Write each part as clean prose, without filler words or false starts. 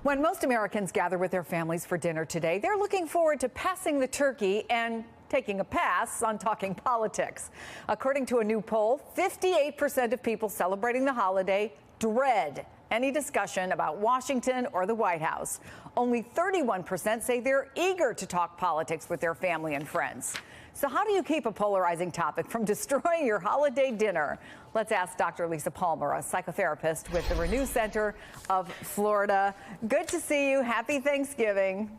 When most Americans gather with their families for dinner today, they're looking forward to passing the turkey and taking a pass on talking politics. According to a new poll, 58% of people celebrating the holiday dread any discussion about Washington or the White House. Only 31% say they're eager to talk politics with their family and friends. So how do you keep a polarizing topic from destroying your holiday dinner? Let's ask Dr. Lisa Palmer, a psychotherapist with the Renew Center of Florida. Good to see you. Happy Thanksgiving.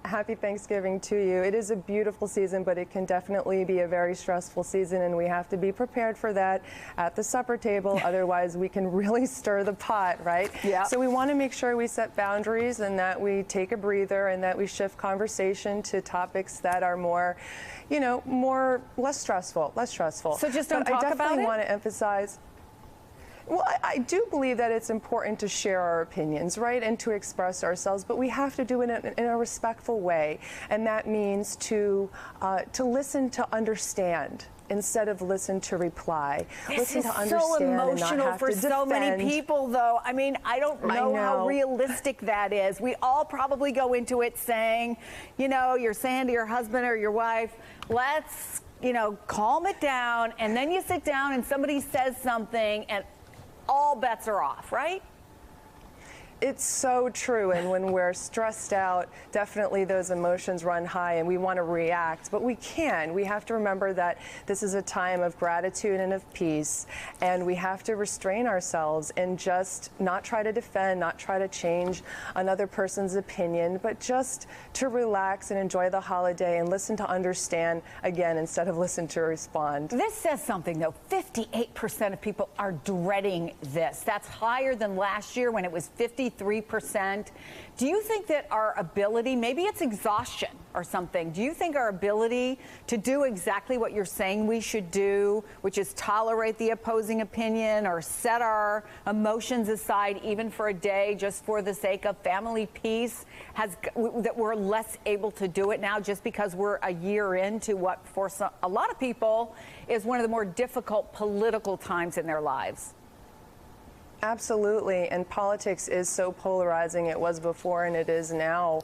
Happy Thanksgiving to you. It is a beautiful season, but it can definitely be a very stressful season, and we have to be prepared for that at the supper table. Otherwise, we can really stir the pot, right? Yeah. So we want to make sure we set boundaries and that we take a breather and that we shift conversation to topics that are more, less stressful. So just don't talk about it? I definitely want to emphasize. Well, I do believe that it's important to share our opinions, right, and to express ourselves, but we have to do it in a respectful way, and that means to listen to understand instead of listen to reply. This is so emotional for so many people, though. I mean, I don't know how realistic that is. We all probably go into it saying, you're saying to your husband or your wife, let's, calm it down, and then you sit down and somebody says something and all bets are off, right? It's so true, and when we're stressed out, definitely those emotions run high and we want to react, but we have to remember that this is a time of gratitude and of peace, and we have to restrain ourselves and just not try to defend, not try to change another person's opinion, but just to relax and enjoy the holiday and listen to understand again instead of listen to respond. This says something, though. 58% of people are dreading this. That's higher than last year when it was 53%. Do you think that our ability, maybe it's exhaustion or something, do you think our ability to do exactly what you're saying we should do, which is tolerate the opposing opinion or set our emotions aside even for a day just for the sake of family peace, that we're less able to do it now just because we're a year into what for a lot of people is one of the more difficult political times in their lives? Absolutely, and politics is so polarizing. It was before and it is now,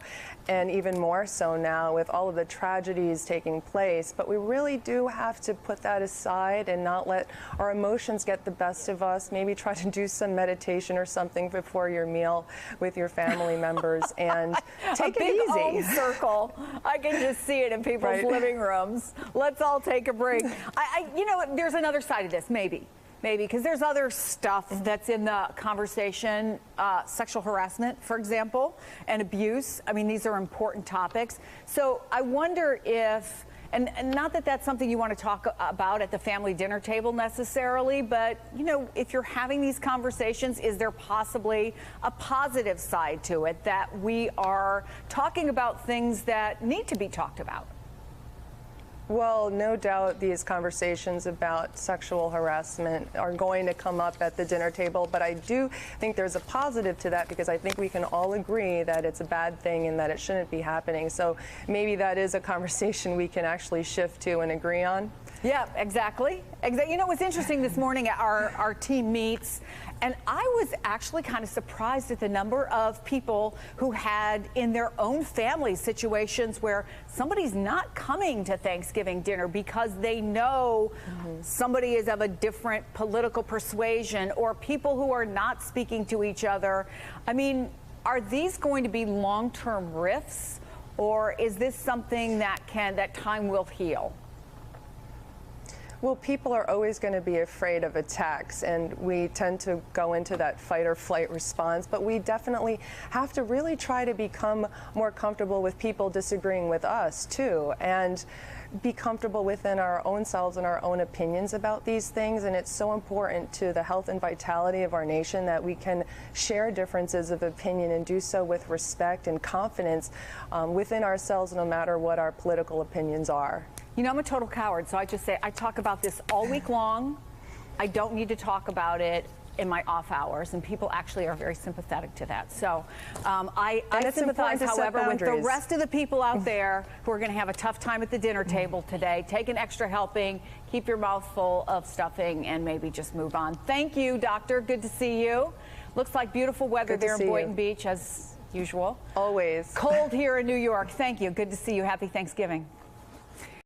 and even more so now with all of the tragedies taking place. But we really do have to put that aside and not let our emotions get the best of us. Maybe try to do some meditation or something before your meal with your family members and take it easy. A big home circle. I can just see it in people's living rooms. Let's all take a break. There's another side of this, maybe, because there's other stuff that's in the conversation, sexual harassment, for example, and abuse. I mean, these are important topics. So I wonder if, and not that that's something you want to talk about at the family dinner table necessarily, but, if you're having these conversations, is there possibly a positive side to it that we are talking about things that need to be talked about? Well, no doubt these conversations about sexual harassment are going to come up at the dinner table, but I do think there's a positive to that because I think we can all agree that it's a bad thing and that it shouldn't be happening. So maybe that is a conversation we can actually shift to and agree on. Yeah, exactly. It's interesting this morning at our team meets, and I was actually kind of surprised at the number of people who had in their own family situations where somebody's not coming to Thanksgiving dinner because they know somebody is of a different political persuasion, or people who are not speaking to each other. I mean, are these going to be long-term rifts, or is this something that time will heal? Well, people are always going to be afraid of attacks, and we tend to go into that fight or flight response, but we definitely have to really try to become more comfortable with people disagreeing with us, too, and be comfortable within our own selves and our own opinions about these things. And it's so important to the health and vitality of our nation that we can share differences of opinion and do so with respect and confidence within ourselves, no matter what our political opinions are. I'm a total coward, so I just say I talk about this all week long. I don't need to talk about it in my off hours, and people actually are very sympathetic to that. So I sympathize, however, with the rest of the people out there who are going to have a tough time at the dinner table today. Take an extra helping, keep your mouth full of stuffing, and maybe just move on. Thank you, doctor. Good to see you. Looks like beautiful weather Good to there in see you. Boynton Beach, as usual. Always. Cold here in New York. Thank you. Good to see you. Happy Thanksgiving.